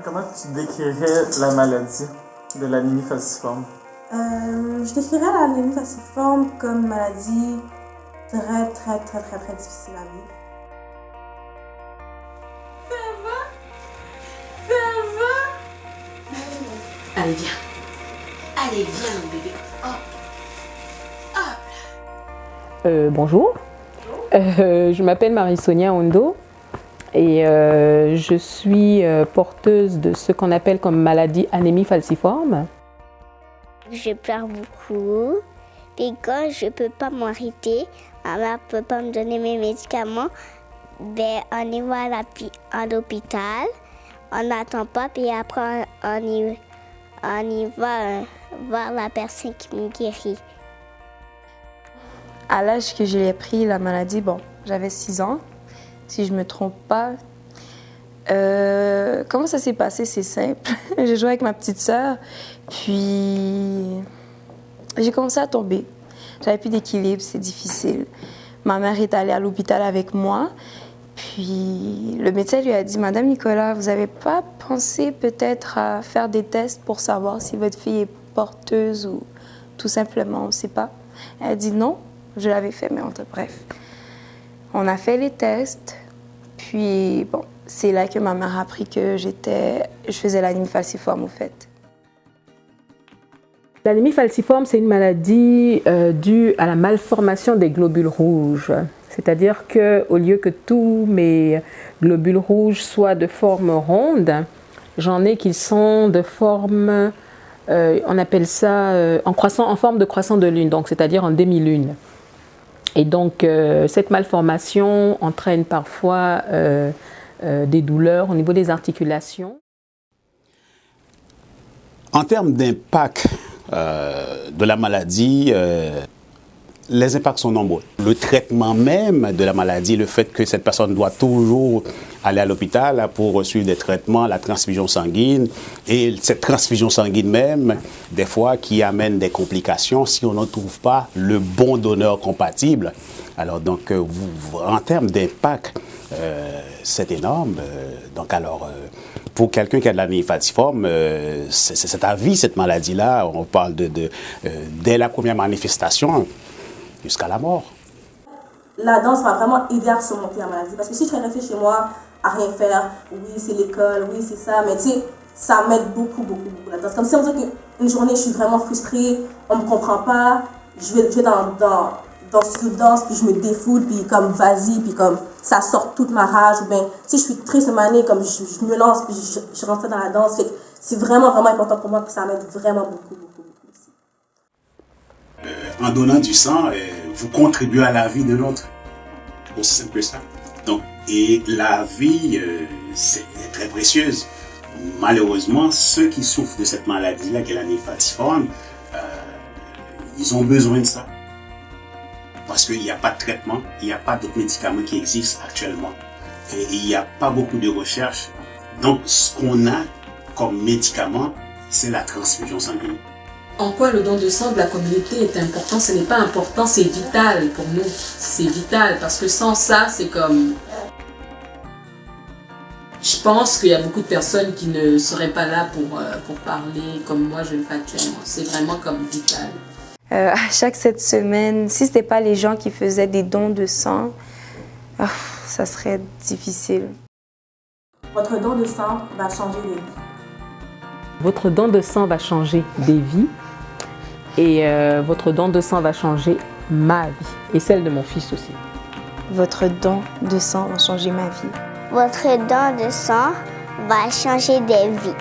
Comment tu décrirais la maladie de l'anémie falciforme? Je décrirais l'anémie falciforme comme une maladie très difficile à vivre. Ça va? Allez, viens. Allez, viens, mon bébé. Bonjour. Je m'appelle Marie-Sonia Ondo et je suis porteuse de ce qu'on appelle comme maladie anémie falciforme. Je pleure beaucoup. Et quand je ne peux pas m'arrêter, ma mère ne peut pas me donner mes médicaments, ben, on y va à l'hôpital, on n'attend pas, puis après on y va voir la personne qui me guérit. À l'âge que je l'ai pris, la maladie, j'avais 6 ans, si je ne me trompe pas. Comment ça s'est passé? C'est simple. J'ai joué avec ma petite sœur, puis j'ai commencé à tomber. J'avais plus d'équilibre, c'est difficile. Ma mère est allée à l'hôpital avec moi, puis le médecin lui a dit « Madame Nicolas, vous n'avez pas pensé peut-être à faire des tests pour savoir si votre fille est porteuse ou tout simplement, on ne sait pas ?» Elle a dit non. Je l'avais fait, mais bref. On a fait les tests, puis c'est là que ma mère a appris que je faisais l'anémie falciforme, au fait. L'anémie falciforme, c'est une maladie due à la malformation des globules rouges. C'est-à-dire qu'au lieu que tous mes globules rouges soient de forme ronde, j'en ai qui sont de forme, on appelle ça en forme de croissant de lune, donc c'est-à-dire en demi-lune. Et donc, cette malformation entraîne parfois des douleurs au niveau des articulations. En termes d'impact de la maladie, les impacts sont nombreux. Le traitement même de la maladie, le fait que cette personne doit toujours aller à l'hôpital pour suivre des traitements, la transfusion sanguine, et cette transfusion sanguine même, des fois, qui amène des complications si on ne trouve pas le bon donneur compatible. Alors donc, en termes d'impact, c'est énorme. Pour quelqu'un qui a de l'anémie falciforme, c'est à vie cette maladie-là. On parle dès la première manifestation jusqu'à la mort. La danse m'a vraiment aidé à surmonter la maladie. Parce que si je restais chez moi à rien faire, oui, c'est l'école, oui, c'est ça, mais tu sais, ça m'aide beaucoup la danse. Comme si on dit qu'une journée, je suis vraiment frustrée, on ne me comprend pas, je vais dans ce studio de danse, puis je me défoule, puis comme vas-y, puis comme ça sort toute ma rage, ou bien si je suis triste une année, comme je me lance, puis je rentre dans la danse. Fait que c'est vraiment important pour moi, que ça m'aide vraiment beaucoup aussi. En donnant du sang, vous contribuez à la vie de l'autre. Aussi simple que ça. Donc, et la vie, c'est très précieuse. Malheureusement, ceux qui souffrent de cette maladie-là, qui est l'anémie falciforme, ils ont besoin de ça. Parce qu'il n'y a pas de traitement, il n'y a pas d'autres médicaments qui existent actuellement. Et il n'y a pas beaucoup de recherches. Donc, ce qu'on a comme médicament, c'est la transfusion sanguine. En quoi le don de sang de la communauté est important? Ce n'est pas important, c'est vital pour nous. C'est vital parce que sans ça, c'est comme... Je pense qu'il y a beaucoup de personnes qui ne seraient pas là pour parler comme moi je le fais actuellement. C'est vraiment comme vital. À chaque 7 semaines, si ce n'était pas les gens qui faisaient des dons de sang, ça serait difficile. Votre don de sang va changer des vies. Votre don de sang va changer des vies et votre don de sang va changer ma vie et celle de mon fils aussi. Votre don de sang va changer ma vie. Votre don de sang va changer des vies.